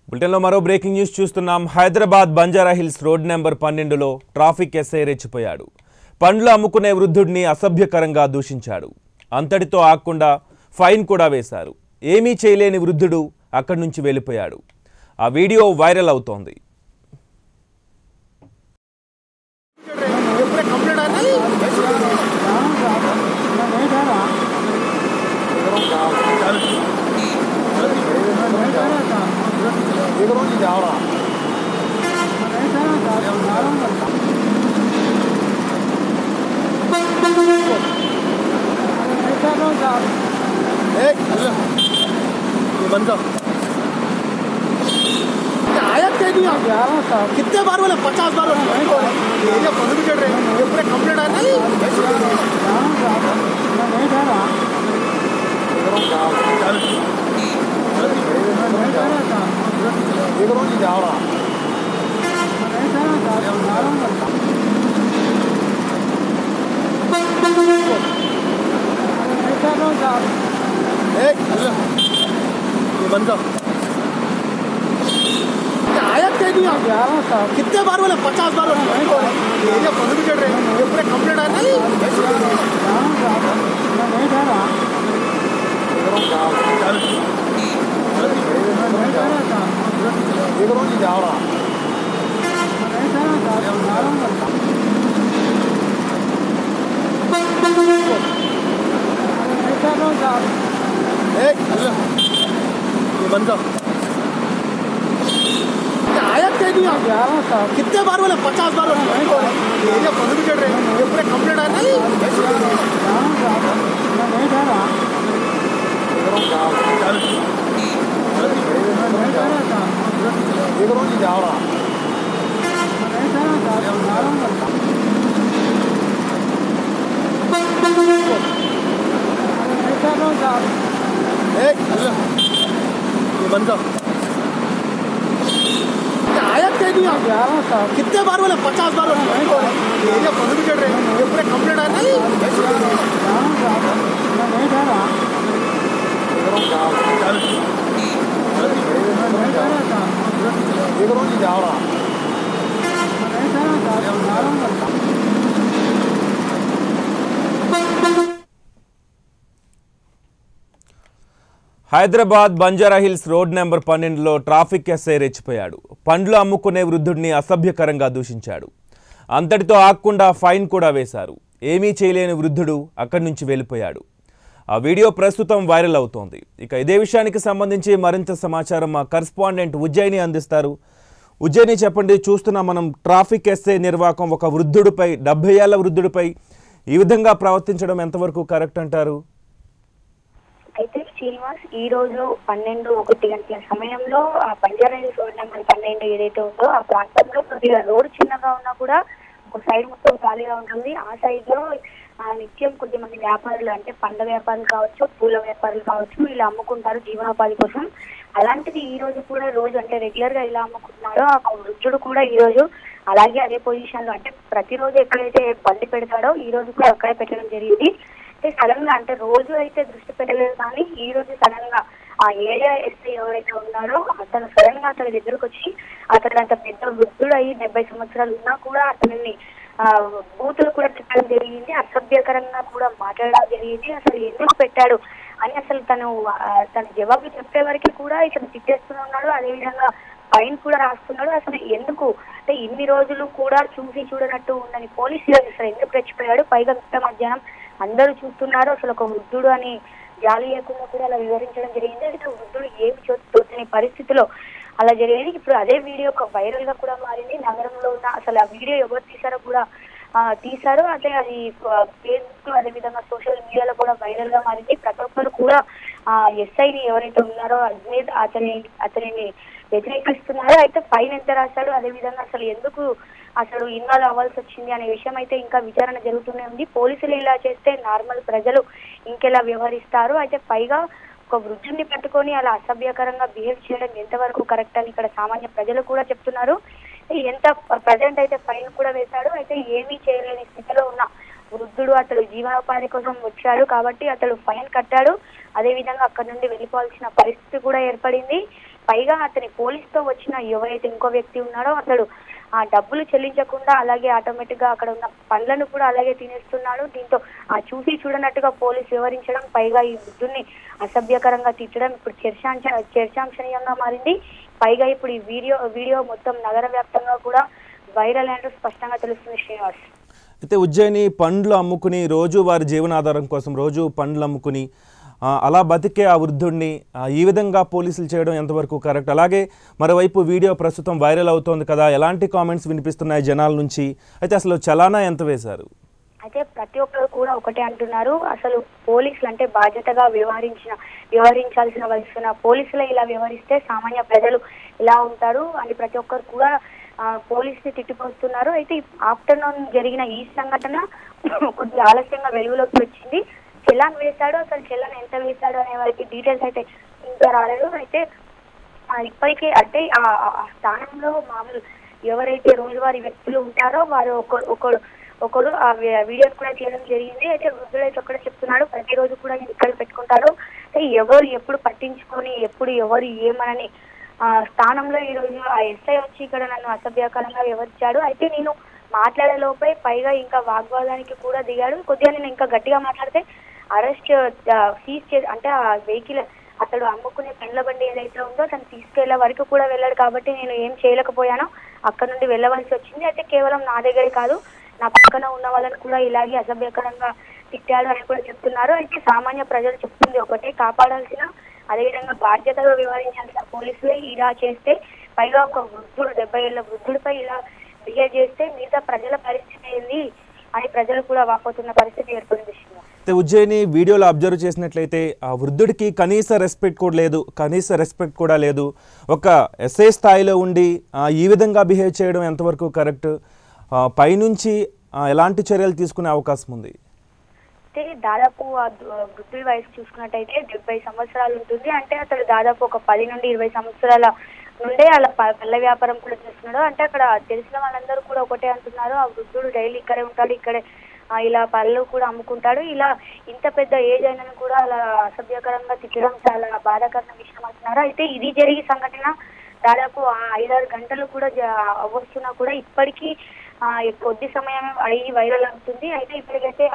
బులెటిన్లో మరో breaking news చూస్తున్నాం. Hyderabad Banjara hills road number 12లో ట్రాఫిక్ ఎస్ఐ రెచ్చిపోయాడు. పండ్లు అమ్ముకునే వృద్ధుడిని అసభ్యకరంగా దూషించాడు. అంతటితో ఆగకుండా ఫైన్ కూడా వేశారు. ఏమీ చేయలేని వృద్ధుడు అక్కడి నుంచి వెళ్ళిపోయాడు. ఆ వీడియో వైరల్ అవుతోంది. कितने बार बोले 50 बार एरिया प्रोहिबिटेड रहे ये पूरे कंप्लीट है नहीं कितने बार बोले 50 बार एरिया प्रोहिबिटेड रहे ये पूरे कंप्लीट है नहीं कितने बार बोले 50 बार एरिया प्रोहिबिटेड रहे ये पूरे कंप्लीट है नहीं कितने बार बोले 50 बार एरिया प्रोहिबिटेड रहे ये पूरे कंप्लीट है नहीं Hyderabad Banjara hills road number 12లో ట్రాఫిక్ ఎస్ఐ రెచ్చిపోయాడు. పండ్లు అమ్ముకునే వృద్ధుడిని అసభ్యకరంగా దూషించాడు. అంతటితో ఆగకుండా ఫైన్ కూడా వేశారు. ఏమీ చేయలేని వృద్ధుడు అక్కడి నుంచి వెళ్ళిపోయాడు. ఆ వీడియో ప్రస్తుతం వైరల్ అవుతోంది. ఇక ఇదే విషయానికి సంబంధించి మరింత సమాచారం మా కరెస్పాండెంట్ ఉజ్జయిని అందిస్తారు. ఉజ్జయిని చెప్పండి, చూస్తున్నాం మనం ట్రాఫిక్ ఎస్ఐ నిర్వాహకం ఒక వృద్ధుడిపై 70 ఏళ్ల వృద్ధుడిపై ఈ విధంగా ప్రవర్తించడం ఎంతవరకు కరెక్ట్ అంటారు? అయితే శ్రీనివాస్ ఈ రోజు 12-1 గంటల సమయంలో ఆ బంజారా హిల్స్ రోడ్ నెంబర్ 12 ఏదైతే ఉందో ఆ ప్రాంతంలో కొద్దిగా రోడ్ చిన్నగా ఉన్నా కూడా ఒక సైడ్ మొత్తం ఖాళీగా ఉంటుంది. ఆ సైడ్ లో నిత్యం కొద్దిమంది వ్యాపారులు అంటే పండ్ల వ్యాపారులు కావచ్చు, పూల వ్యాపారులు కావచ్చు, ఇలా అమ్ముకుంటారు జీవనోపాధి కోసం. అలాంటిది ఈ రోజు కూడా రోజు అంటే రెగ్యులర్ గా ఇలా అమ్ముకుంటున్నారో ఆ వృద్ధుడు కూడా ఈ రోజు అలాగే అదే పొజిషన్ లో అంటే ప్రతిరోజు ఎక్కడైతే బండి పెడతాడో ఈ రోజు కూడా అక్కడే పెట్టడం జరిగింది. అంటే సడన్ గా అంటే రోజు అయితే దృష్టి పెట్టలేదు, కానీ ఈ రోజు సడన్ గా ఆ ఏరియా ఎస్ఐ ఎవరైతే ఉన్నారో అతను సడన్ గా అతని దగ్గరకు వచ్చి అతను అంత పెద్ద వృద్ధుడు అయ్యి 70 సంవత్సరాలు ఉన్నా కూడా అతనిని బూతులు కూడా పెట్టడం జరిగింది, అసభ్యకరంగా కూడా మాట్లాడడం జరిగింది. అసలు ఎందుకు పెట్టాడు అని అసలు తన జవాబు చెప్పే వరకు కూడా ఇతను తిట్టేస్తున్నాడు. అదేవిధంగా ఫైన్ కూడా రాస్తున్నాడు. అసలు ఎందుకు అంటే ఇన్ని రోజులు కూడా చూసి చూడనట్టు ఉండని పోలీసులు అసలు ఎందుకు రెచ్చిపోయాడు? పైగా మిట్ట మధ్యాహ్నం అందరూ చూస్తున్నారు. అసలు ఒక వృద్ధుడు అని జాలి లేకుండా కూడా అలా వివరించడం జరిగింది. అయితే వృద్ధుడు ఏమి తోచని పరిస్థితిలో అలా జరిగింది. ఇప్పుడు అదే వీడియో ఒక వైరల్ గా కూడా మారింది. నగరంలో ఉన్న అసలు ఆ వీడియో ఎవరు తీసారో కూడా తీశారు. అంటే అది ఫేస్బుక్ లో అదే విధంగా సోషల్ మీడియాలో కూడా వైరల్ గా మారింది. ప్రతి ఒక్కరు కూడా ఎస్ఐని ఎవరైతే ఉన్నారో అజ్మీర్ అతనిని వ్యతిరేకిస్తున్నారు. అయితే ఫైన్ ఎంత రాశాడు, అదే విధంగా అసలు ఎందుకు అసలు ఇన్వాల్వ్ అవ్వాల్సి వచ్చింది అనే విషయం అయితే ఇంకా విచారణ జరుగుతూనే ఉంది. పోలీసులు ఇలా చేస్తే నార్మల్ ప్రజలు ఇంకెలా వ్యవహరిస్తారు? అయితే పైగా ఒక వృద్ధుని పట్టుకొని అలా అసభ్యకరంగా బిహేవ్ చేయడం ఎంతవరకు కరెక్ట్ అని ఇక్కడ సామాన్య ప్రజలు కూడా చెప్తున్నారు. ఎంత ప్రజెంట్ అయితే ఫైన్ కూడా వేశాడు. అయితే ఏమీ చేయలేని స్థితిలో ఉన్న వృద్ధుడు అతడు జీవనోపాధి కోసం వచ్చాడు కాబట్టి అతడు ఫైన్ కట్టాడు. అదే విధంగా అక్కడ నుండి వెళ్ళిపోవాల్సిన పరిస్థితి కూడా ఏర్పడింది. పైగా అతని పోలీస్తో వచ్చిన ఎవరైతే ఇంకో వ్యక్తి ఉన్నాడో అతడు ఆ డబ్బులు చెల్లించకుండా అలాగే ఆటోమేటిక్ గా అక్కడ ఉన్న పండ్లను కూడా అలాగే తినేస్తున్నాడు. దీంతో ఆ చూసి చూడనట్టుగా పోలీసు వివరించడం, పైగా ఈ వృద్ధుని అసభ్యకరంగా తిట్టడం ఇప్పుడు చర్చాంశనీయంగా మారింది. పైగా ఇప్పుడు ఈ వీడియో మొత్తం నగర వ్యాప్తంగా కూడా వైరల్ అంటూ స్పష్టంగా తెలుస్తుంది శ్రీనివాస్. అయితే ఉజ్జయిని పండ్లు అమ్ముకుని రోజు వారి జీవనాధారం కోసం రోజు పండ్లు అమ్ముకుని అలా బతికే ఆ వృద్ధుడిని ఈ విధంగా పోలీసులు చేయడం ఎంతవరకు కరెక్ట్? అలాగే మరోవైపు వీడియో ప్రస్తుతం వైరల్ అవుతోంది కదా, ఎలాంటి కామెంట్స్ వినిపిస్తున్నాయి జనాల నుంచి? అయితే అసలు చలానా ఎంత వేశారు? అయితే ప్రతి ఒక్కరు కూడా ఒకటే అంటున్నారు, అసలు పోలీసులు అంటే బాధ్యతగా వ్యవహరించాల్సిన వలసిన పోలీసులు ఇలా వ్యవహరిస్తే సామాన్య ప్రజలు ఇలా ఉంటారు అని ప్రతి ఒక్కరు కూడా పోలీస్ ని తిట్టిపోస్తున్నారు. అయితే ఆఫ్టర్నూన్ జరిగిన ఈ సంఘటన కొద్దిగా ఆలస్యంగా వెలుగులోకి వచ్చింది. చెల్లాన్ వేశాడు, అసలు చెల్లాన్ ఎంత వేశాడు అనే వారికి డీటెయిల్స్ అయితే ఇంకా రాలేదు. అయితే ఇప్పటికే అంటే ఆ స్థానంలో మామూలు ఎవరైతే రోజువారీ వ్యక్తులు ఉంటారో వారు ఒకరు ఆ వీడియో కూడా చేయడం జరిగింది. అయితే వృద్ధులైతే ఒక్కడే చెప్తున్నాడు, ప్రతిరోజు కూడా ఇక్కడ పెట్టుకుంటారు, ఎవరు ఎప్పుడు పట్టించుకొని ఎప్పుడు ఎవరు ఏమనని స్థానంలో ఈ రోజు ఆ ఎస్ఐ వచ్చి ఇక్కడ నన్ను అసభ్యకరంగా వివరించాడు. అయితే నేను మాట్లాడే లోపే పైగా ఇంకా వాగ్వాదానికి కూడా దిగాడు. కొద్దిగా నేను ఇంకా గట్టిగా మాట్లాడితే అరెస్ట్ సీజ్ చేసి అంటే ఆ వెహికల్ అతడు అమ్ముకునే పండ్ల బండి ఏదైతే ఉందో తను తీసుకెళ్లే వరకు కూడా వెళ్ళాడు కాబట్టి నేను ఏం చేయలేకపోయాను, అక్కడ నుండి వెళ్ళవలసి వచ్చింది. అయితే కేవలం నా దగ్గరే కాదు నా పక్కన ఉన్న వాళ్ళని కూడా ఇలాగే అసభ్యకరంగా తిట్టాడు అని కూడా చెప్తున్నారు. అయితే సామాన్య ప్రజలు చెప్తుంది ఒకటే, కాపాడాల్సిన అదేవిధంగా బాధ్యతగా వ్యవహరించాల్సిన పోలీసులే ఇలా చేస్తే, పైగా ఒక వృద్ధుడు 70 ఏళ్ల వృద్ధుడిపై ఇలా బిహేవ్ చేస్తే మిగతా ప్రజల పరిస్థితి ఏంది అని ప్రజలు కూడా వాపోతున్న పరిస్థితి ఏర్పడింది. ఉజ్జయిని వీడియోలో అబ్జర్వ్ చేసినట్లయితే ఆ వృద్ధుడికి కనీస రెస్పెక్ట్ కూడా లేదు. ఒక ఎస్ఐ స్థాయిలో ఉండి ఈ విధంగా బిహేవ్ చేయడం ఎంతవరకు కరెక్ట్? పైనుంచి ఎలాంటి చర్యలు తీసుకునే అవకాశం ఉంది? దాదాపు వృద్ధుడి వయసు చూసుకున్నట్టయితే 70 సంవత్సరాలు ఉంటుంది. అంటే అతడు దాదాపు ఒక 10 నుండి 20 సంవత్సరాల నుండే అలా పళ్ళ వ్యాపారం కూడా చేస్తున్నాడు. అంటే అక్కడ తెలిసిన వాళ్ళందరూ కూడా ఒకటే అంటున్నారు, ఆ వృద్ధుడు డైలీ ఇక్కడే ఉంటాడు, ఇక్కడే ఇలా పళ్ళు కూడా అమ్ముకుంటాడు. ఇలా ఇంత పెద్ద ఏజ్ అయినా కూడా అలా అసభ్యకరంగా తిట్టడం చాలా బాధాకరమైన విషయం అంటున్నారు. అయితే ఇది జరిగే సంఘటన దాదాపు 5-6 గంటలు కూడా అవ్వస్తున్నా కూడా ఇప్పటికీ కొద్ది సమయం అయ్యి వైరల్ అవుతుంది. అయితే ఇప్పటికైతే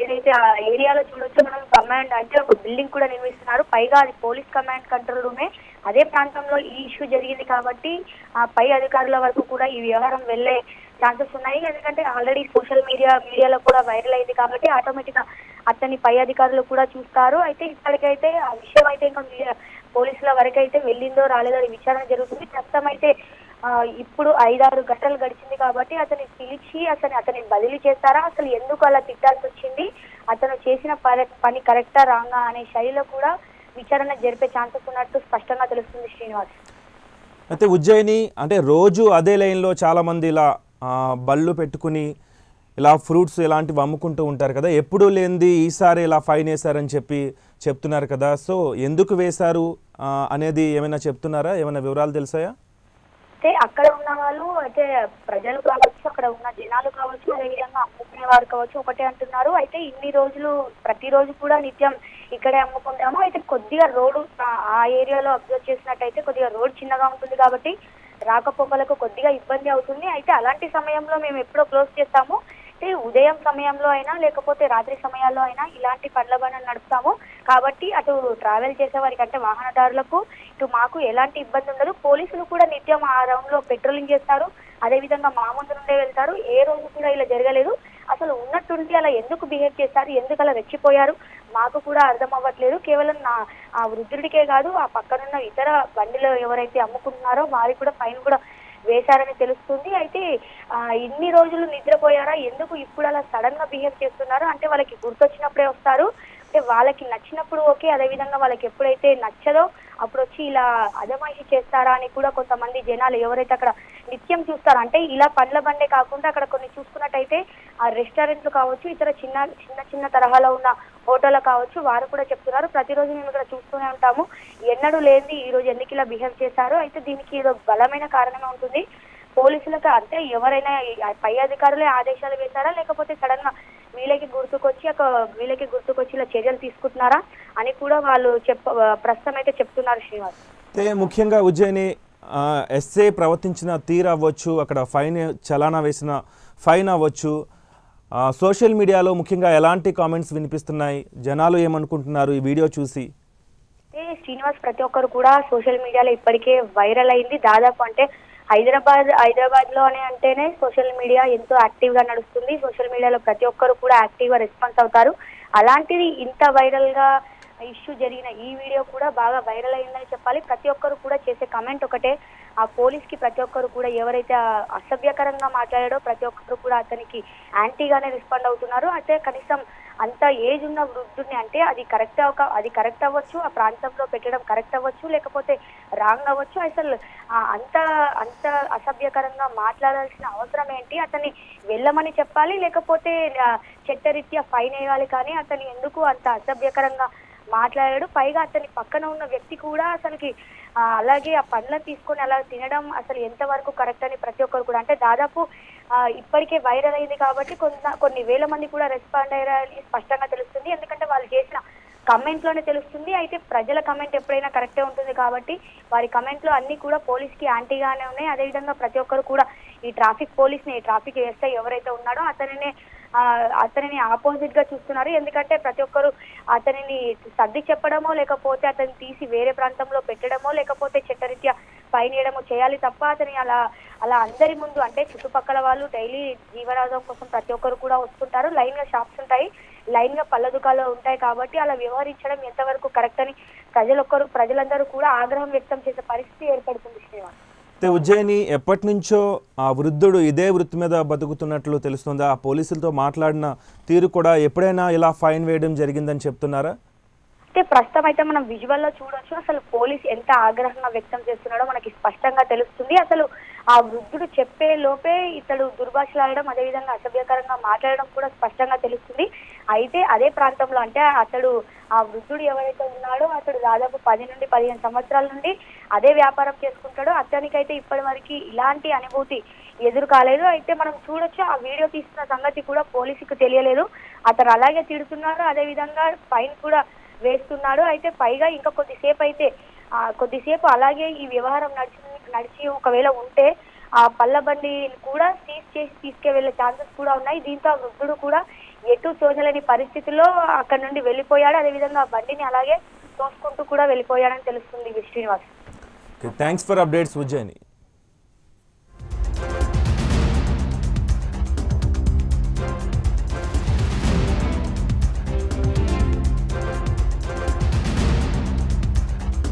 ఏదైతే ఆ ఏరియాలో చూడొచ్చు మనం కమాండ్ అంటే ఒక బిల్డింగ్ కూడా నిర్మిస్తున్నారు, పైగా అది పోలీస్ కమాండ్ కంట్రోల్ రూమే. అదే ప్రాంతంలో ఈ ఇష్యూ జరిగింది కాబట్టి ఆ పై అధికారుల వరకు కూడా ఈ వ్యవహారం వెళ్లే ఛాన్సెస్ ఉన్నాయి. ఎందుకంటే ఆల్రెడీ సోషల్ మీడియాలో కూడా వైరల్ అయింది కాబట్టి ఆటోమేటిక్ గా అతని పై అధికారులు కూడా చూస్తారు. అయితే ఇప్పటికైతే ఆ విషయం అయితే ఇంకా పోలీసుల వరకు అయితే వెళ్ళిందో రాలేదో విచారణ జరుగుతుంది. ప్రస్తుతం అయితే ఇప్పుడు 5-6 గంటలు గడిచింది కాబట్టి అతన్ని పిలిచి అతని బదిలీ చేస్తారా, అసలు ఎందుకు అలా తిట్టాల్సి వచ్చింది, అతను చేసిన పని కరెక్టా రాంగా అనే శైలిలో కూడా విచారణ జరిపే ఛాన్సెస్ ఉన్నట్టు స్పష్టంగా తెలుస్తుంది శ్రీనివాస్. అయితే ఉజ్జయిని అంటే రోజు అదే లైన్లో చాలామంది ఇలా బళ్ళు పెట్టుకుని ఇలా ఫ్రూట్స్ ఇలాంటివి అమ్ముకుంటూ ఉంటారు కదా, ఎప్పుడూ లేనిది ఈసారి ఇలా ఫైన్ వేశారని చెప్తున్నారు కదా, సో ఎందుకు వేశారు అనేది ఏమైనా చెప్తున్నారా? ఏమైనా వివరాలు తెలిసాయా? అయితే అక్కడ ఉన్న వాళ్ళు అయితే ప్రజలు కావచ్చు, అక్కడ ఉన్న జనాలు కావచ్చు, అదేవిధంగా అమ్ముకునే వారు కావచ్చు ఒకటే అంటున్నారు. అయితే ఇన్ని రోజులు ప్రతిరోజు కూడా నిత్యం ఇక్కడే అమ్ముకుంటాము. అయితే కొద్దిగా రోడ్డు ఆ ఏరియాలో అబ్జర్వ్ చేసినట్టయితే కొద్దిగా రోడ్ చిన్నగా ఉంటుంది కాబట్టి రాకపోకలకు కొద్దిగా ఇబ్బంది అవుతుంది. అయితే అలాంటి సమయంలో మేము ఎప్పుడో క్లోజ్ చేస్తాము, అంటే ఉదయం సమయంలో అయినా లేకపోతే రాత్రి సమయాల్లో అయినా ఇలాంటి పండ్ల బండ్లను నడుపుతాము కాబట్టి అటు ట్రావెల్ చేసే వారికి అంటే వాహనదారులకు ఇటు మాకు ఎలాంటి ఇబ్బంది ఉండదు. పోలీసులు కూడా నిత్యం ఆ రౌండ్ లో పెట్రోలింగ్ చేస్తారు, అదేవిధంగా మా ముందు నుండే వెళ్తారు. ఏ రోజు కూడా ఇలా జరగలేదు. అసలు ఉన్నట్టుండి అలా ఎందుకు బిహేవ్ చేశారు, ఎందుకు అలా రెచ్చిపోయారు మాకు కూడా అర్థం అవ్వట్లేదు. కేవలం ఆ వృద్ధుడికే కాదు ఆ పక్కనున్న ఇతర బండిలో ఎవరైతే అమ్ముకుంటున్నారో వారికి కూడా ఫైన్ కూడా వేశారని తెలుస్తుంది. అయితే ఇన్ని రోజులు నిద్రపోయారా, ఎందుకు ఇప్పుడు అలా సడన్ గా బిహేవ్ చేస్తున్నారు అంటే వాళ్ళకి గుర్తొచ్చినప్పుడే వస్తారు, అంటే వాళ్ళకి నచ్చినప్పుడు ఓకే, అదేవిధంగా వాళ్ళకి ఎప్పుడైతే నచ్చదో అప్పుడు వచ్చి ఇలా అజమాయిషి చేస్తారా అని కూడా కొంతమంది జనాలు ఎవరైతే అక్కడ నిత్యం చూస్తారు, అంటే ఇలా పండ్ల బండే కాకుండా అక్కడ కొన్ని చూసుకున్నట్టయితే ఆ రెస్టారెంట్లు కావచ్చు, ఇతర చిన్న తరహాలో ఉన్న హోటల్ కావచ్చు, వారు కూడా చెప్తున్నారు ప్రతిరోజు మేము ఇక్కడ చూస్తూనే ఉంటాము, ఎన్నడూ లేనిది ఈ రోజు ఎందుకు ఇలా బిహేవ్ చేశారు. అయితే దీనికి ఏదో బలమైన కారణమే ఉంటుంది. పోలీసులకు అంటే ఎవరైనా పై అధికారులే ఆదేశాలు వేశారా లేకపోతే సడన్ గా వీళ్ళకి గుర్తుకొచ్చి ఇలా చర్యలు తీసుకుంటున్నారా అని కూడా వాళ్ళు ప్రస్తుతం అయితే చెప్తున్నారు శ్రీనివాస్. అయితే ముఖ్యంగా ఉజ్జయిని ఎస్ఏ ప్రవర్తించిన తీరు అవ్వచ్చు, అక్కడ చలానా వేసిన ఫైన్ అవ్వచ్చు, సోషల్ మీడియాలో ముఖ్యంగా ఎలాంటి కామెంట్స్ వినిపిస్తున్నాయి, జనాలు ఏమనుకుంటున్నారు ఈ వీడియో చూసి? శ్రీనివాస్, ప్రతి ఒక్కరు కూడా సోషల్ మీడియాలో ఇప్పటికే వైరల్ అయింది. దాదాపు అంటే హైదరాబాద్ లోనే అంటేనే సోషల్ మీడియా ఎంతో యాక్టివ్ గా నడుస్తుంది. సోషల్ మీడియాలో ప్రతి ఒక్కరు కూడా యాక్టివ్ గా రెస్పాన్స్ అవుతారు. అలాంటిది ఇంత వైరల్ గా ఇష్యూ జరిగిన ఈ వీడియో కూడా బాగా వైరల్ అయిందని చెప్పాలి. ప్రతి ఒక్కరు కూడా చేసే కమెంట్ ఒకటే, ఆ పోలీస్ కి ప్రతి ఒక్కరు కూడా ఎవరైతే అసభ్యకరంగా మాట్లాడాడో ప్రతి ఒక్కరు కూడా అతనికి యాంటీగానే రెస్పాండ్ అవుతున్నారు. అయితే కనీసం అంత ఏజ్ ఉన్న వృద్ధుడిని అంటే అది కరెక్ట్ అవ్వచ్చు, ఆ ప్రాంతంలో పెట్టడం కరెక్ట్ అవ్వచ్చు, లేకపోతే రాంగ్ అవ్వచ్చు. అసలు అంత అసభ్యకరంగా మాట్లాడాల్సిన అవసరం ఏంటి? అతన్ని వెళ్ళమని చెప్పాలి, లేకపోతే చట్టరీత్యా ఫైన్ వేయాలి. కానీ అతన్ని ఎందుకు అంత అసభ్యకరంగా మాట్లాడాడు? పైగా అతని పక్కన ఉన్న వ్యక్తి కూడా అసలుకి అలాగే ఆ పండ్లను తీసుకొని అలా తినడం అసలు ఎంతవరకు కరెక్ట్ అని ప్రతి ఒక్కరు కూడా, అంటే దాదాపు ఇప్పటికే వైరల్ అయింది కాబట్టి కొన్ని వేల మంది కూడా రెస్పాండ్ అయ్యారని స్పష్టంగా తెలుస్తుంది. ఎందుకంటే వాళ్ళు చేసిన కమెంట్ లోనే తెలుస్తుంది. అయితే ప్రజల కమెంట్ ఎప్పుడైనా కరెక్టే ఉంటుంది కాబట్టి వారి కమెంట్లు అన్ని కూడా పోలీస్ కి యాంటీగానే ఉన్నాయి. అదేవిధంగా ప్రతి ఒక్కరు కూడా ఈ ట్రాఫిక్ ఎస్ఐ ఎవరైతే ఉన్నాడో అతనిని ఆపోజిట్ గా చూస్తున్నారు. ఎందుకంటే ప్రతి ఒక్కరు అతనిని సర్ది చెప్పడమో, లేకపోతే అతన్ని తీసి వేరే ప్రాంతంలో పెట్టడమో, లేకపోతే చట్టరీత్యా ఫైన్ వేయడమో చేయాలి తప్ప అతని అలా అందరి ముందు, అంటే చుట్టుపక్కల వాళ్ళు డైలీ జీవనాధారం కోసం ప్రతి ఒక్కరు కూడా వస్తుంటారు. లైన్ గా షాప్స్ ఉంటాయి, లైన్ గా పళ్ళ దుకాణాలు ఉంటాయి కాబట్టి అలా వ్యవహరించడం ఎంతవరకు కరెక్ట్ అని ప్రజలందరూ కూడా ఆగ్రహం వ్యక్తం చేసే పరిస్థితి ఏర్పడుతుంది శ్రీనివాస్. ఉజ్జయిని, ఎప్పటి నుంచో ఆ వృద్ధుడు ఇదే వృత్తి మీద బతుకుతున్నట్లు తెలుస్తుందా? ఆ పోలీసులతో మాట్లాడిన తీరు కూడా ఎప్పుడైనా ఇలా ఫైన్ వేయడం జరిగిందని చెప్తున్నారా? అయితే ప్రస్తుతం అయితే మనం విజువల్ లో చూడొచ్చు, అసలు పోలీస్ ఎంత ఆగ్రహంగా వ్యక్తం చేస్తున్నాడో మనకి స్పష్టంగా తెలుస్తుంది. అసలు ఆ వృద్ధుడు చెప్పే లోపే ఇతడు దుర్భాషలాడడం, అదేవిధంగా అసభ్యకరంగా మాట్లాడడం కూడా స్పష్టంగా తెలుస్తుంది. అయితే అదే ప్రాంతంలో, అంటే ఆ వృద్ధుడు ఎవరైతే ఉన్నాడో అతడు దాదాపు 10 నుండి 15 సంవత్సరాల నుండి అదే వ్యాపారం చేసుకుంటాడో అతనికైతే ఇప్పటి వరకు ఇలాంటి అనుభూతి ఎదురు కాలేదు. అయితే మనం చూడొచ్చు, ఆ వీడియో తీస్తున్న సంగతి కూడా పోలీసుకు తెలియలేదు. అతను అలాగే తిడుతున్నారు, అదేవిధంగా ఫైన్ కూడా వేస్తున్నాడు. అయితే పైగా ఇంకా కొద్దిసేపు అలాగే ఈ వ్యవహారం నడిచి ఒకవేళ ఉంటే ఆ పళ్ళ బండి కూడా సీజ్ చేసి తీసుకువెళ్లే ఛాన్సెస్ కూడా ఉన్నాయి. దీంతో ఆ వృద్ధుడు కూడా ఎటు తోచలేని పరిస్థితిలో అక్కడ నుండి వెళ్ళిపోయాడు. అదేవిధంగా ఆ బండిని అలాగే తోసుకుంటూ కూడా వెళ్ళిపోయాడని తెలుస్తుంది Srinivas. Thanks for updates Ujjaini.